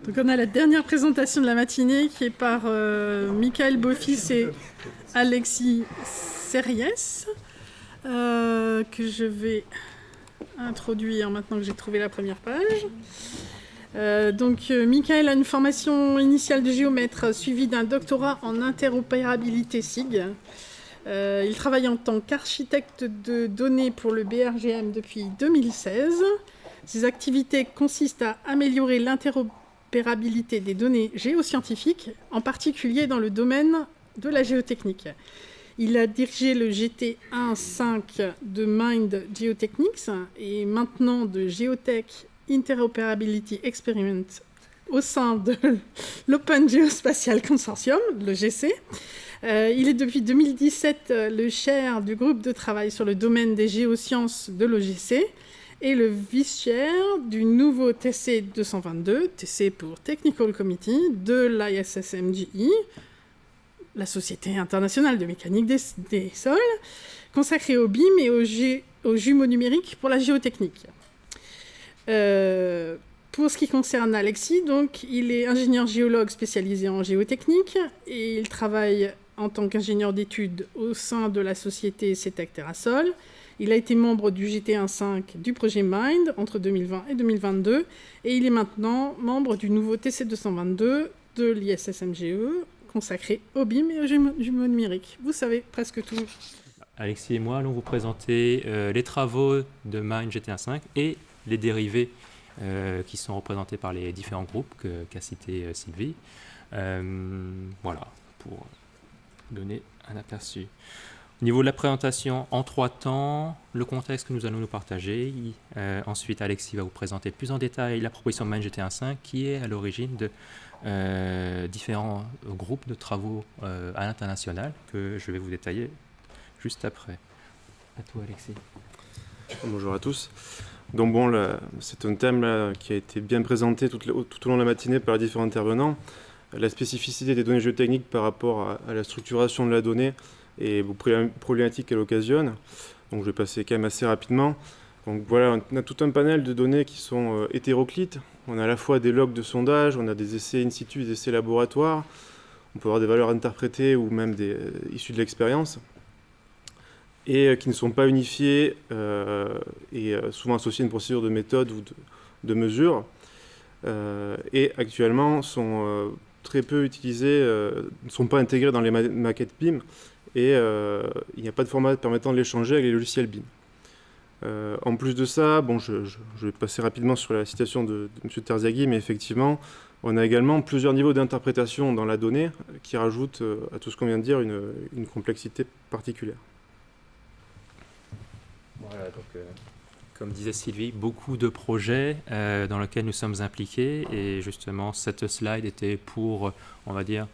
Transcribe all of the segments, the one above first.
Donc on a la dernière présentation de la matinée qui est par Michael Beaufils et Alexis Serriès, que je vais introduire maintenant que j'ai trouvé la première page. Michael a une formation initiale de géomètre suivie d'un doctorat en interopérabilité SIG. Il travaille en tant qu'architecte de données pour le BRGM depuis 2016. Ses activités consistent à améliorer l'interopérabilité des données géoscientifiques, en particulier dans le domaine de la géotechnique. Il a dirigé le GT 1.5 de Mind Geotechnics et maintenant de Geotech Interoperability Experiment au sein de l'Open Geospatial Consortium, le GC. Il est depuis 2017 le chair du groupe de travail sur le domaine des géosciences de l'OGC et le vice-chair du nouveau TC 222, TC pour Technical Committee, de l'ISSMGI, la Société internationale de mécanique des sols, consacrée au BIM et aux jumeaux numériques pour la géotechnique. Pour ce qui concerne Alexis, donc, il est ingénieur géologue spécialisé en géotechnique et il travaille en tant qu'ingénieur d'études au sein de la société CETEC Terrasol. Il a été membre du GT1.5 du projet Mind entre 2020 et 2022 et il est maintenant membre du nouveau TC222 de l'ISSMGE consacré au BIM et aux jumeaux numériques. Vous savez presque tout. Alexis et moi allons vous présenter les travaux de Mind GT1.5 et les dérivés qui sont représentés par les différents groupes qu'a cité Sylvie. Voilà, pour donner un aperçu. Au niveau de la présentation, en 3 temps, le contexte que nous allons nous partager. Ensuite, Alexis va vous présenter plus en détail la proposition Mind GT1.5 qui est à l'origine de différents groupes de travaux à l'international que je vais vous détailler juste après. À toi, Alexis. Bonjour à tous. Donc c'est un thème là, qui a été bien présenté tout au long de la matinée par les différents intervenants. La spécificité des données géotechniques par rapport à la structuration de la donnée et aux problématiques qu'elle occasionne. Donc je vais passer quand même assez rapidement. Donc voilà, on a tout un panel de données qui sont hétéroclites. On a à la fois des logs de sondage, on a des essais in situ, des essais laboratoires. On peut avoir des valeurs interprétées ou même issues de l'expérience. Et qui ne sont pas unifiées et souvent associées à une procédure de méthode ou de mesure. Et actuellement sont très peu utilisées, ne sont pas intégrées dans les maquettes BIM. Et il n'y a pas de format permettant de l'échanger avec les logiciels BIM. En plus de ça, je vais passer rapidement sur la citation de M. Terziaghi, mais effectivement, on a également plusieurs niveaux d'interprétation dans la donnée qui rajoutent à tout ce qu'on vient de dire une complexité particulière. Voilà, donc, comme disait Sylvie, beaucoup de projets dans lesquels nous sommes impliqués et justement cette slide était pour, on va dire,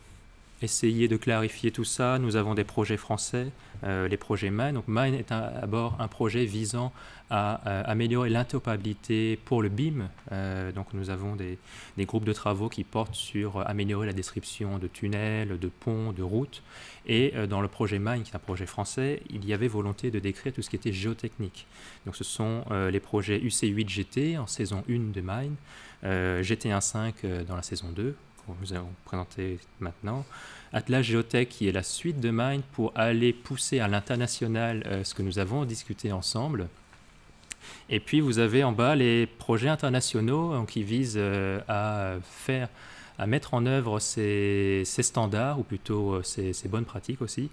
essayer de clarifier tout ça. Nous avons des projets français, les projets Mind. Donc Mind est d'abord un projet visant à améliorer l'interopérabilité pour le BIM. Donc nous avons des groupes de travaux qui portent sur améliorer la description de tunnels, de ponts, de routes. Et dans le projet Mind, qui est un projet français, il y avait volonté de décrire tout ce qui était géotechnique. Donc ce sont les projets UC8GT en saison 1 de Mind, GT1.5 dans la saison 2, que nous allons présenter maintenant. Atlas Géotech qui est la suite de Mind pour aller pousser à l'international ce que nous avons discuté ensemble. Et puis vous avez en bas les projets internationaux qui visent à mettre en œuvre ces standards, ou plutôt ces bonnes pratiques aussi.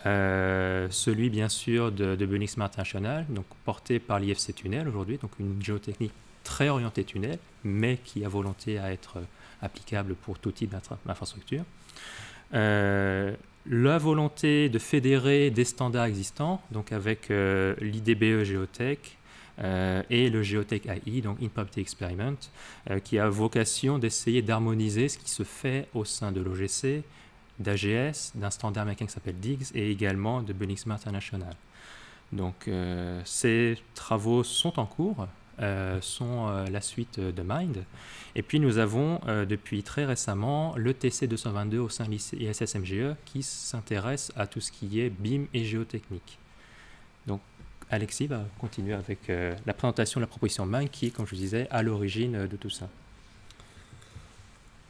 Celui bien sûr de Bunix International, donc porté par l'IFC Tunnel aujourd'hui, donc une géotechnique très orientée tunnel, mais qui a volonté à être applicable pour tout type d'infrastructure. La volonté de fédérer des standards existants, donc avec l'IDBE Géotech et le Geotech AI, donc Interoperability Experiment, qui a vocation d'essayer d'harmoniser ce qui se fait au sein de l'OGC, d'AGS, d'un standard américain qui s'appelle DIGS et également de Bunix International. Donc ces travaux sont en cours, sont la suite de Mind. Et puis nous avons depuis très récemment le TC222 au sein de l'ISSMGE qui s'intéresse à tout ce qui est BIM et géotechnique. Donc Alexis va continuer avec la présentation de la proposition Mind qui est, comme je vous disais, à l'origine de tout ça.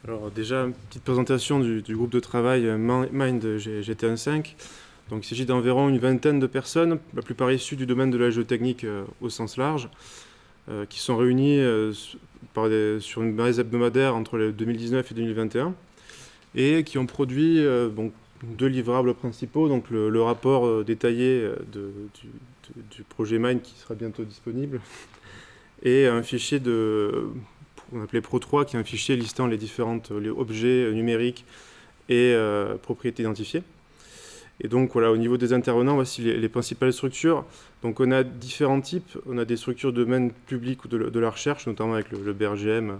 Alors déjà, une petite présentation du groupe de travail Mind GT15. Donc il s'agit d'environ une vingtaine de personnes, la plupart issues du domaine de la géotechnique au sens large, qui sont réunies sur une base hebdomadaire entre 2019 et 2021, et qui ont produit deux livrables principaux, donc le rapport détaillé du projet Mind qui sera bientôt disponible, et un fichier qu'on appelait Pro3, qui est un fichier listant les différents objets numériques et propriétés identifiées. Et donc voilà, au niveau des intervenants, voici les principales structures. Donc on a différents types. On a des structures de domaine public ou de la recherche, notamment avec le BRGM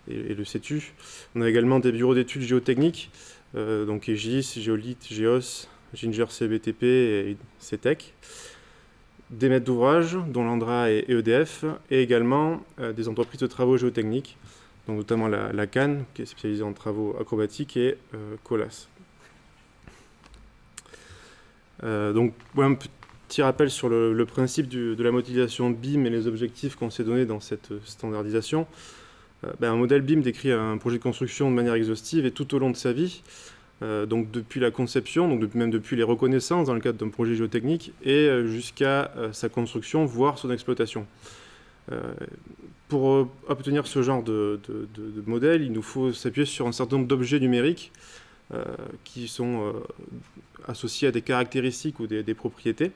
et le CETU. On a également des bureaux d'études géotechniques, donc EGIS, Géolith, GEOS, Ginger CBTP et CETEC. Des maîtres d'ouvrage, dont l'ANDRA et EDF, et également des entreprises de travaux géotechniques, donc notamment la CAN, qui est spécialisée en travaux acrobatiques, et Colas. Donc, un petit rappel sur le principe de la modélisation BIM et les objectifs qu'on s'est donnés dans cette standardisation. Un modèle BIM décrit un projet de construction de manière exhaustive et tout au long de sa vie, donc depuis la conception, donc même depuis les reconnaissances dans le cadre d'un projet géotechnique, et jusqu'à sa construction, voire son exploitation. Pour obtenir ce genre de modèle, il nous faut s'appuyer sur un certain nombre d'objets numériques qui sont associés à des caractéristiques ou des propriétés.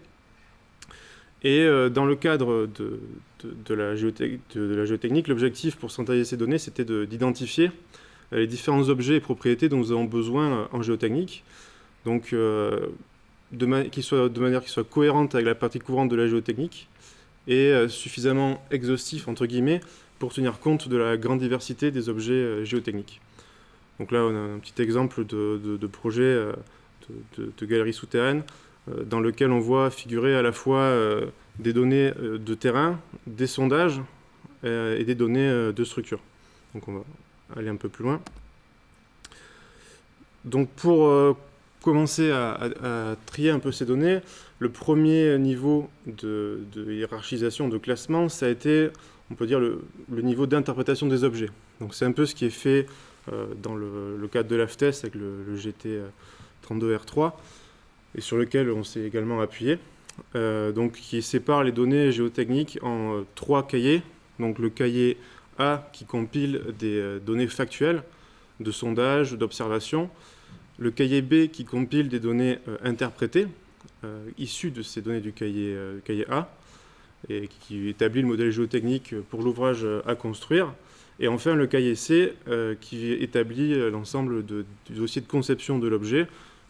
Et dans le cadre de la géotechnique, l'objectif pour centraliser ces données, c'était d'identifier les différents objets et propriétés dont nous avons besoin en géotechnique, donc de manière qui soit cohérente avec la partie courante de la géotechnique et suffisamment exhaustif, entre guillemets, pour tenir compte de la grande diversité des objets géotechniques. Donc là, on a un petit exemple de projet de galerie souterraine dans lequel on voit figurer à la fois des données de terrain, des sondages et des données de structure. Donc on va aller un peu plus loin. Donc pour commencer à trier un peu ces données, le premier niveau de hiérarchisation, de classement, ça a été, on peut dire, le niveau d'interprétation des objets. Donc c'est un peu ce qui est fait dans le cadre de l'AFTES avec le GT32R3 et sur lequel on s'est également appuyé, donc qui sépare les données géotechniques en 3 cahiers. Donc le cahier A qui compile des données factuelles de sondage, d'observation, le cahier B qui compile des données interprétées issues de ces données du cahier A et qui établit le modèle géotechnique pour l'ouvrage à construire. Et enfin, le cahier C qui établit l'ensemble du dossier de conception de l'objet,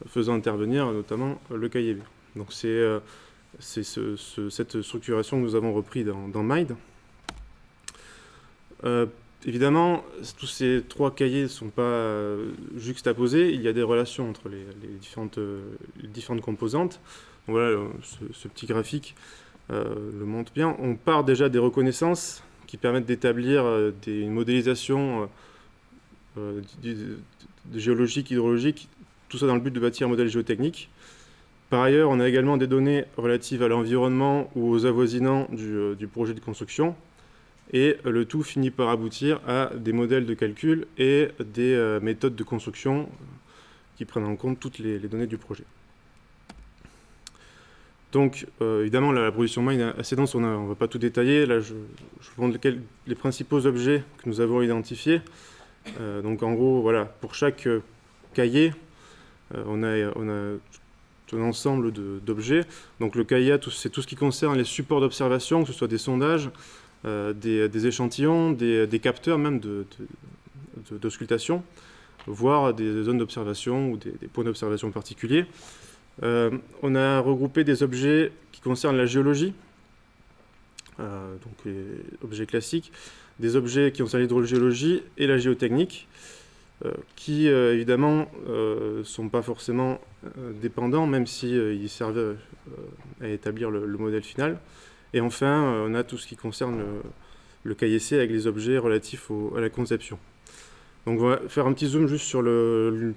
faisant intervenir notamment le cahier B. Donc c'est cette structuration que nous avons repris dans Mind. Évidemment, tous ces 3 cahiers ne sont pas juxtaposés. Il y a des relations entre les différentes composantes. Donc voilà, ce petit graphique le montre bien. On part déjà des reconnaissances qui permettent d'établir une modélisation géologique, hydrologique, tout ça dans le but de bâtir un modèle géotechnique. Par ailleurs, on a également des données relatives à l'environnement ou aux avoisinants du projet de construction, et le tout finit par aboutir à des modèles de calcul et des méthodes de construction qui prennent en compte toutes les données du projet. Donc, évidemment, la production Mind est assez dense, on ne va pas tout détailler. Là, je vous montre les principaux objets que nous avons identifiés. Donc, en gros, voilà, pour chaque cahier, on a tout un ensemble d'objets. Donc, le cahier A, c'est tout ce qui concerne les supports d'observation, que ce soit des sondages, des échantillons, des capteurs même d'auscultation, voire des zones d'observation ou des points d'observation particuliers. On a regroupé des objets qui concernent la géologie, donc les objets classiques, des objets qui concernent l'hydrogéologie et la géotechnique, qui évidemment ne sont pas forcément dépendants, même s'ils servent à établir le modèle final. Et enfin, on a tout ce qui concerne le cahier C avec les objets relatifs à la conception. Donc on va faire un petit zoom juste sur le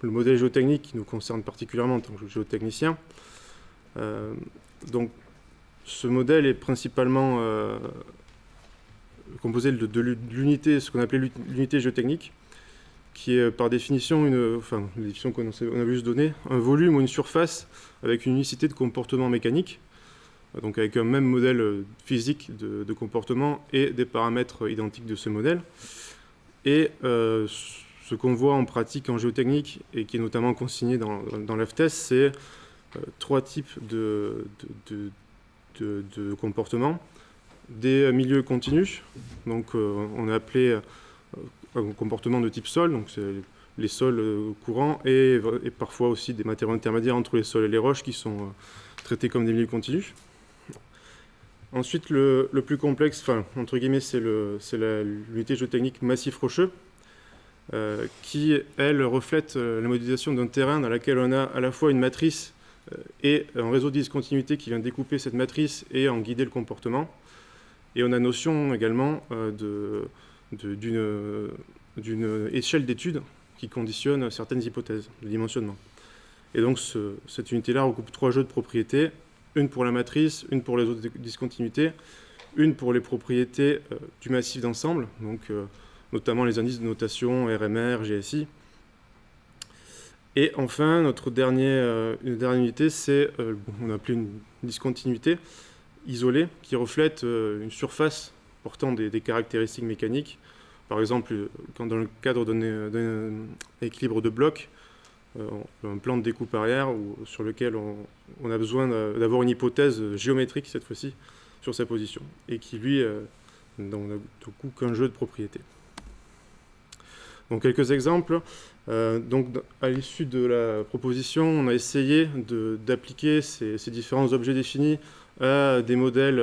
modèle géotechnique qui nous concerne particulièrement en tant que géotechnicien. Donc ce modèle est principalement composé de l'unité, ce qu'on appelait l'unité géotechnique, qui est par définition, la définition qu'on a juste donnée, un volume ou une surface avec une unicité de comportement mécanique, donc avec un même modèle physique de comportement et des paramètres identiques de ce modèle. Et ce qu'on voit en pratique en géotechnique et qui est notamment consigné dans l'AFTES, c'est 3 types de comportements. Des milieux continus, donc on a appelé un comportement de type sol, donc c'est les sols courants, et parfois aussi des matériaux intermédiaires entre les sols et les roches qui sont traités comme des milieux continus. Ensuite, le plus complexe, entre guillemets, c'est l'unité géotechnique massif rocheux, qui, elle, reflète la modélisation d'un terrain dans lequel on a à la fois une matrice et un réseau de discontinuité qui vient découper cette matrice et en guider le comportement. Et on a notion également d'une échelle d'études qui conditionne certaines hypothèses de dimensionnement. Et donc cette unité-là regroupe 3 jeux de propriétés, une pour la matrice, une pour les autres discontinuités, une pour les propriétés du massif d'ensemble, donc notamment les indices de notation RMR, GSI. Et enfin, notre dernière unité, c'est, on a appelé une discontinuité isolée qui reflète une surface portant des caractéristiques mécaniques. Par exemple, quand dans le cadre d'un équilibre de blocs, un plan de découpe arrière sur lequel on a besoin d'avoir une hypothèse géométrique cette fois-ci sur sa position et qui lui n'a du coup qu'un jeu de propriétés. Donc quelques exemples. Donc à l'issue de la proposition, on a essayé d'appliquer ces différents objets définis à des modèles,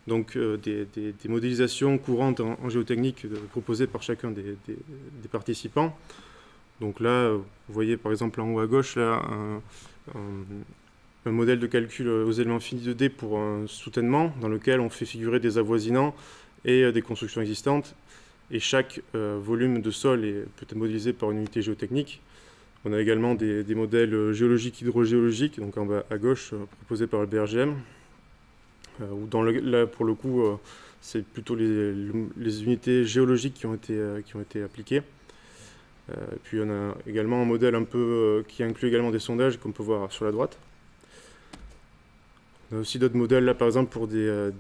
des modélisations courantes en géotechnique proposées par chacun des participants. Donc là, vous voyez par exemple en haut à gauche là, un modèle de calcul aux éléments finis de D pour un soutènement dans lequel on fait figurer des avoisinants et des constructions existantes. Et chaque volume de sol peut être modélisé par une unité géotechnique. On a également des modèles géologiques, hydrogéologiques, donc en bas à gauche, proposés par le BRGM. Là, pour le coup, c'est plutôt les unités géologiques qui ont été appliquées. Puis on a également un modèle un peu qui inclut également des sondages qu'on peut voir sur la droite. On a aussi d'autres modèles, là par exemple pour des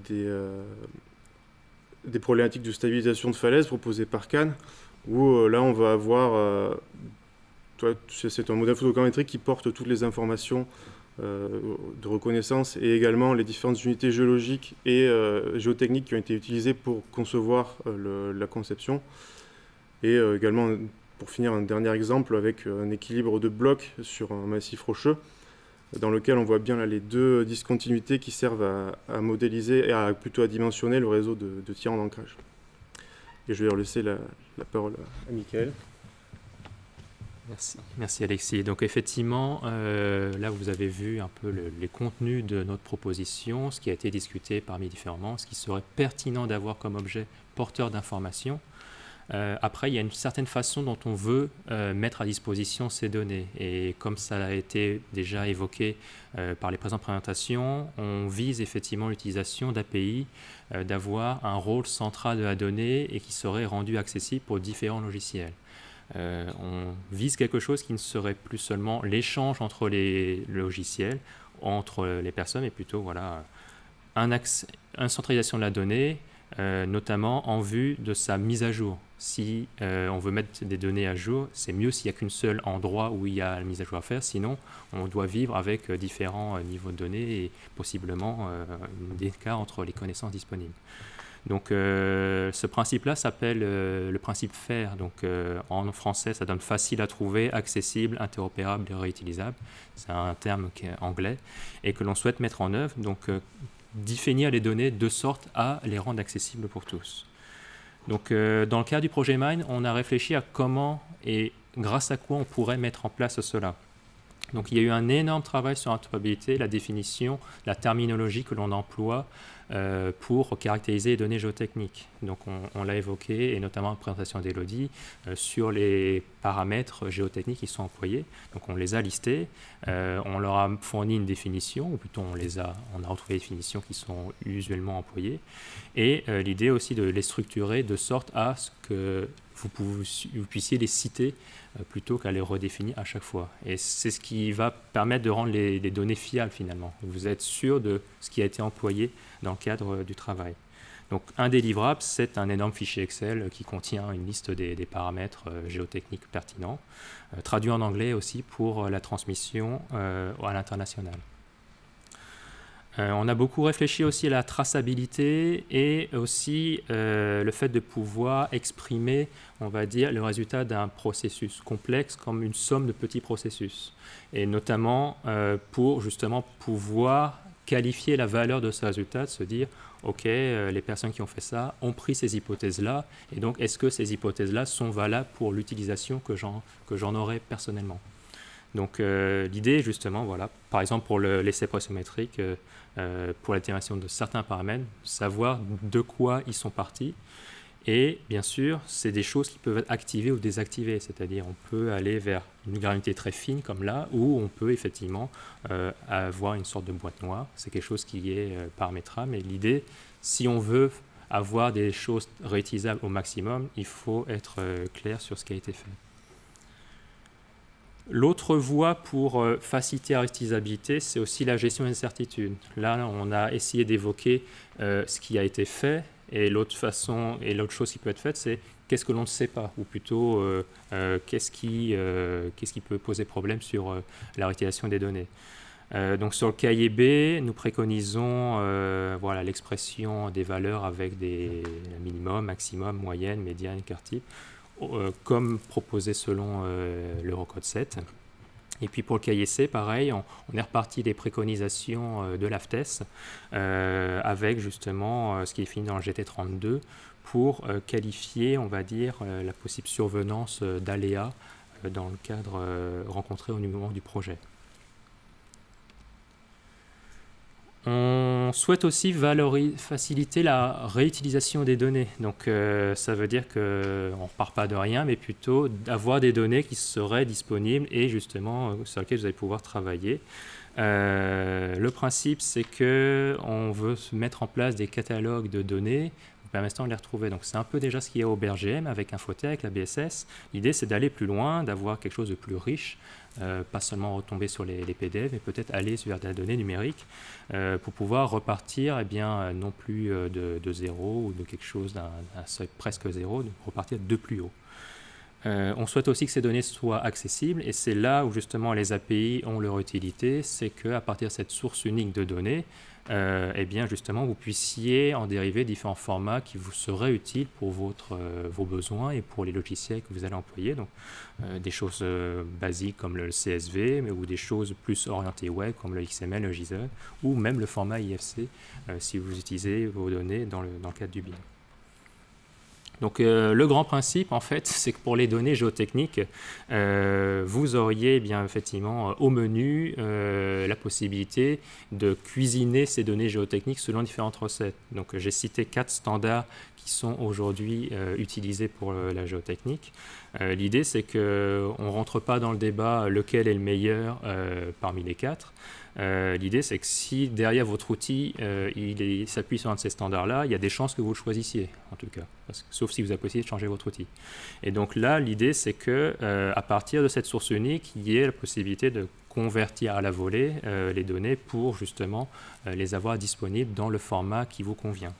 problématiques de stabilisation de falaise proposées par Cannes, où là on va avoir, c'est un modèle photogrammétrique qui porte toutes les informations de reconnaissance et également les différentes unités géologiques et géotechniques qui ont été utilisées pour concevoir la conception. Et également, pour finir, un dernier exemple avec un équilibre de blocs sur un massif rocheux, dans lequel on voit bien là, les 2 discontinuités qui servent à modéliser et plutôt à dimensionner le réseau de tirants d'ancrage. Et je vais laisser la parole à Mickaël. Merci Alexis. Donc effectivement, là vous avez vu un peu les contenus de notre proposition, ce qui a été discuté parmi différents membres, ce qui serait pertinent d'avoir comme objet porteur d'informations. Après, il y a une certaine façon dont on veut mettre à disposition ces données. Et comme ça a été déjà évoqué par les présentes présentations, on vise effectivement l'utilisation d'API, d'avoir un rôle central de la donnée et qui serait rendu accessible pour différents logiciels. On vise quelque chose qui ne serait plus seulement l'échange entre les logiciels, entre les personnes, mais plutôt une centralisation de la donnée, notamment en vue de sa mise à jour. Si on veut mettre des données à jour, c'est mieux s'il n'y a qu'une seule endroit où il y a la mise à jour à faire, sinon on doit vivre avec différents niveaux de données et possiblement des écarts entre les connaissances disponibles. Donc ce principe-là s'appelle le principe FAIR. Donc en français, ça donne facile à trouver, accessible, interopérable et réutilisable. C'est un terme qui est anglais et que l'on souhaite mettre en œuvre. Donc définir les données de sorte à les rendre accessibles pour tous. Donc dans le cas du projet MINE, on a réfléchi à comment et grâce à quoi on pourrait mettre en place cela. Donc il y a eu un énorme travail sur l'interopérabilité, la définition, la terminologie que l'on emploie pour caractériser les données géotechniques. Donc on l'a évoqué, et notamment en présentation d'Élodie, sur les paramètres géotechniques qui sont employés. Donc on les a listés, on leur a fourni une définition, ou plutôt on a retrouvé les définitions qui sont usuellement employées, et l'idée aussi de les structurer de sorte à ce que vous puissiez les citer plutôt qu'à les redéfinir à chaque fois. Et c'est ce qui va permettre de rendre les données fiables finalement. Vous êtes sûr de ce qui a été employé dans le cadre du travail. Donc un délivrable, c'est un énorme fichier Excel qui contient une liste des paramètres géotechniques pertinents, traduit en anglais aussi pour la transmission à l'international. On a beaucoup réfléchi aussi à la traçabilité et aussi le fait de pouvoir exprimer, on va dire, le résultat d'un processus complexe comme une somme de petits processus. Et notamment pour justement pouvoir qualifier la valeur de ce résultat, de se dire, OK, les personnes qui ont fait ça ont pris ces hypothèses-là, et donc est-ce que ces hypothèses-là sont valables pour l'utilisation que j'en aurai personnellement. Donc l'idée, justement, voilà, par exemple pour l'essai pressométrique, pour l'estimation de certains paramètres, savoir de quoi ils sont partis. Et bien sûr, c'est des choses qui peuvent être activées ou désactivées, c'est-à-dire on peut aller vers une granularité très fine comme là, ou on peut effectivement avoir une sorte de boîte noire. C'est quelque chose qui est paramétrable, mais l'idée, si on veut avoir des choses réutilisables au maximum, il faut être clair sur ce qui a été fait. L'autre voie pour faciliter la réutilisabilité, c'est aussi la gestion des incertitudes. Là, on a essayé d'évoquer ce qui a été fait, et l'autre chose qui peut être faite, c'est qu'est-ce que l'on ne sait pas, ou plutôt qu'est-ce qui peut poser problème sur la réutilisation des données. Donc sur le cahier B, nous préconisons l'expression des valeurs avec des minimum, maximum, moyenne, médiane, écart type, comme proposé selon l'Eurocode 7. Et puis pour le cahier C, pareil, on est reparti des préconisations de l'AFTES avec justement ce qui est défini dans le GT32 pour qualifier, on va dire, la possible survenance d'aléas dans le cadre rencontré au moment du projet. On souhaite aussi faciliter la réutilisation des données. Donc ça veut dire qu'on ne repart pas de rien, mais plutôt d'avoir des données qui seraient disponibles et justement sur lesquelles vous allez pouvoir travailler. Le principe, c'est qu'on veut mettre en place des catalogues de données permettant de les retrouver. Donc c'est un peu déjà ce qu'il y a au BRGM avec Infotech, avec la BSS. L'idée, c'est d'aller plus loin, d'avoir quelque chose de plus riche, pas seulement retomber sur les PDF, mais peut-être aller vers la donnée numérique pour pouvoir repartir non plus de zéro ou de quelque chose d'un seuil presque zéro, de repartir de plus haut. On souhaite aussi que ces données soient accessibles et c'est là où justement les API ont leur utilité, c'est qu'à partir de cette source unique de données, justement vous puissiez en dériver différents formats qui vous seraient utiles pour vos besoins et pour les logiciels que vous allez employer. Donc des choses basiques comme le CSV, ou des choses plus orientées web comme le XML, le JSON, ou même le format IFC si vous utilisez vos données dans le cadre du BIM. Donc le grand principe, en fait, c'est que pour les données géotechniques, vous auriez effectivement au menu la possibilité de cuisiner ces données géotechniques selon différentes recettes. Donc j'ai cité 4 standards qui sont aujourd'hui utilisés pour la géotechnique. L'idée, c'est qu'on ne rentre pas dans le débat lequel est le meilleur parmi les 4. L'idée, c'est que si derrière votre outil, il s'appuie sur un de ces standards-là, il y a des chances que vous le choisissiez, en tout cas, sauf si vous avez possibilité de changer votre outil. Et donc là, l'idée, c'est qu'à partir de cette source unique, il y ait la possibilité de convertir à la volée les données pour justement les avoir disponibles dans le format qui vous convient.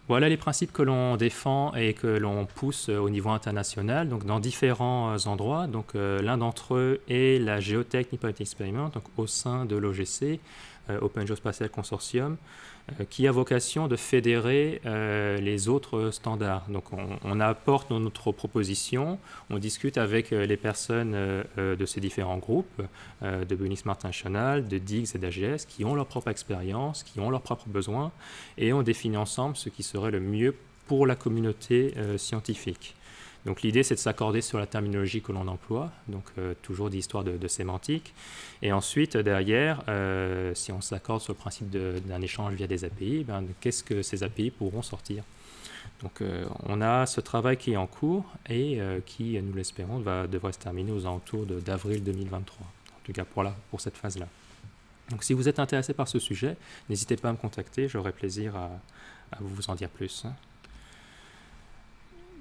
Voilà les principes que l'on défend et que l'on pousse au niveau international, donc dans différents endroits. Donc l'un d'entre eux est la Geotech Nippon Experiment, donc au sein de l'OGC, Open Geospatial Consortium, qui a vocation de fédérer les autres standards. Donc on apporte notre proposition, on discute avec les personnes de ces différents groupes, de Bunism International, de DIGS et d'AGS, qui ont leur propre expérience, qui ont leurs propres besoins, et on définit ensemble ce qui serait le mieux pour la communauté scientifique. Donc l'idée, c'est de s'accorder sur la terminologie que l'on emploie, donc toujours d'histoire de sémantique. Et ensuite, derrière, si on s'accorde sur le principe d'un échange via des API, qu'est-ce que ces API pourront sortir? Donc on a ce travail qui est en cours et qui, nous l'espérons, devrait se terminer aux alentours d'avril 2023, en tout cas pour cette phase-là. Donc si vous êtes intéressé par ce sujet, n'hésitez pas à me contacter, j'aurai plaisir à vous en dire plus.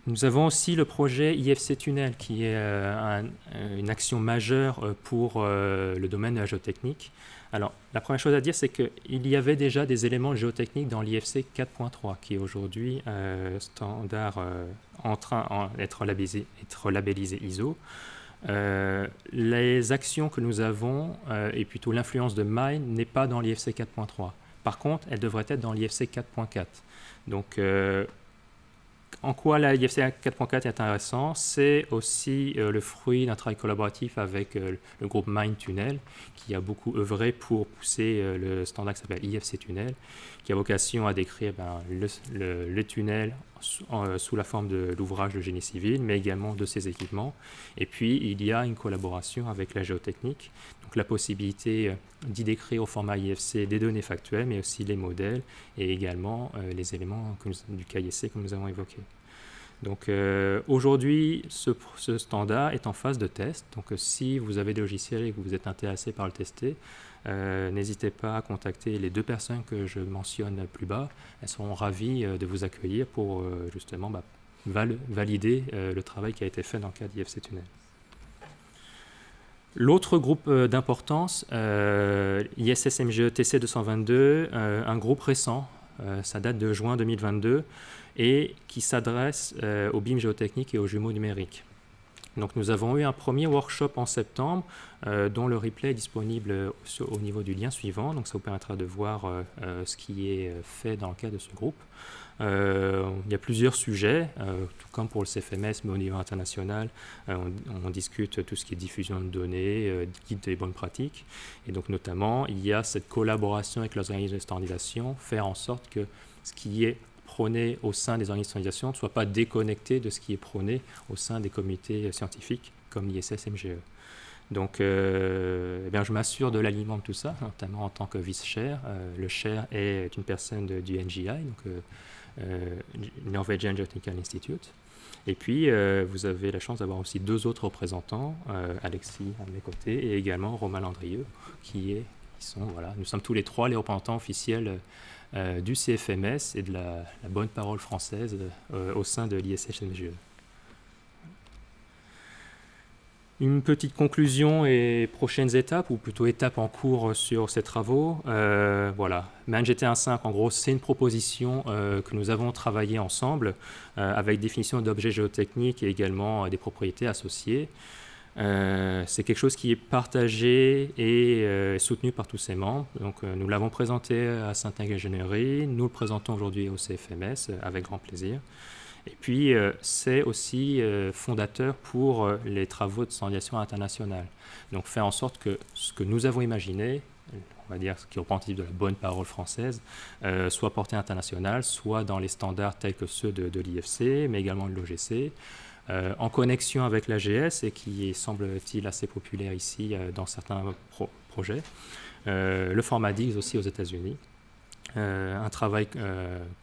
Nous avons aussi le projet IFC Tunnel, qui est une action majeure pour le domaine de la géotechnique. Alors, la première chose à dire, c'est qu'il y avait déjà des éléments de géotechnique dans l'IFC 4.3, qui est aujourd'hui standard en train d'être labellisé ISO. Les actions que nous avons, et plutôt l'influence de Mine, n'est pas dans l'IFC 4.3. Par contre, elle devrait être dans l'IFC 4.4. Donc, en quoi la IFC 4.4 est intéressant? C'est aussi le fruit d'un travail collaboratif avec le groupe Mine Tunnel, qui a beaucoup œuvré pour pousser le standard qui s'appelle IFC Tunnel, qui a vocation à décrire le tunnel sous la forme de l'ouvrage de génie civil, mais également de ses équipements. Et puis, il y a une collaboration avec la géotechnique, donc la possibilité d'y décrire au format IFC des données factuelles, mais aussi les modèles et également les éléments du cahier C que nous avons évoqué. Donc aujourd'hui, ce standard est en phase de test. Donc si vous avez des logiciels et que vous êtes intéressé par le tester, n'hésitez pas à contacter les 2 personnes que je mentionne plus bas. Elles seront ravies de vous accueillir pour justement valider le travail qui a été fait dans le cadre d'IFC Tunnel. L'autre groupe d'importance, ISSMGE TC 222, un groupe récent, ça date de juin 2022, et qui s'adresse aux BIM géotechniques et aux jumeaux numériques. Donc nous avons eu un premier workshop en septembre, dont le replay est disponible au niveau du lien suivant, donc ça vous permettra de voir ce qui est fait dans le cadre de ce groupe. Il y a plusieurs sujets, tout comme pour le CFMS, mais au niveau international, on discute tout ce qui est diffusion de données, guide des bonnes pratiques, et donc notamment il y a cette collaboration avec les organismes de standardisation, faire en sorte que ce qui est prôné au sein des organismes de standardisation ne soit pas déconnecté de ce qui est prôné au sein des comités scientifiques comme l'ISS-MGE. Donc je m'assure de l'alignement de tout ça, notamment en tant que vice-chair. Le chair est une personne du NGI, donc Norwegian Geotechnical Institute. Et puis, vous avez la chance d'avoir aussi 2 autres représentants, Alexis à mes côtés et également Romain Landrieux, nous sommes tous les 3 les représentants officiels du CFMS et de la bonne parole française au sein de l'ISS-MGE. Une petite conclusion et prochaines étapes, ou plutôt étapes en cours sur ces travaux. Voilà, MAN-GT 1.5, en gros, c'est une proposition que nous avons travaillé ensemble avec définition d'objets géotechniques et également des propriétés associées. C'est quelque chose qui est partagé et soutenu par tous ses membres. Donc, nous l'avons présenté à Saint-Ag Ingénierie, nous le présentons aujourd'hui au CFMS avec grand plaisir. Et puis, c'est aussi fondateur pour les travaux de standardisation internationale. Donc, faire en sorte que ce que nous avons imaginé, on va dire ce qui est représentatif de la bonne parole française, soit porté international, soit dans les standards tels que ceux de l'IFC, mais également de l'OGC, en connexion avec l'AGS et qui semble-t-il assez populaire ici dans certains projets. Le format DIGS aussi aux États-Unis. Un travail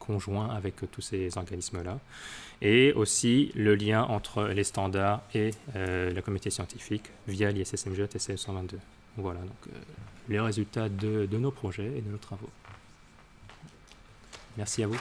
conjoint avec tous ces organismes-là. Et aussi le lien entre les standards et la communauté scientifique via l'ISSMGE TC 122. Voilà donc les résultats de nos projets et de nos travaux. Merci à vous.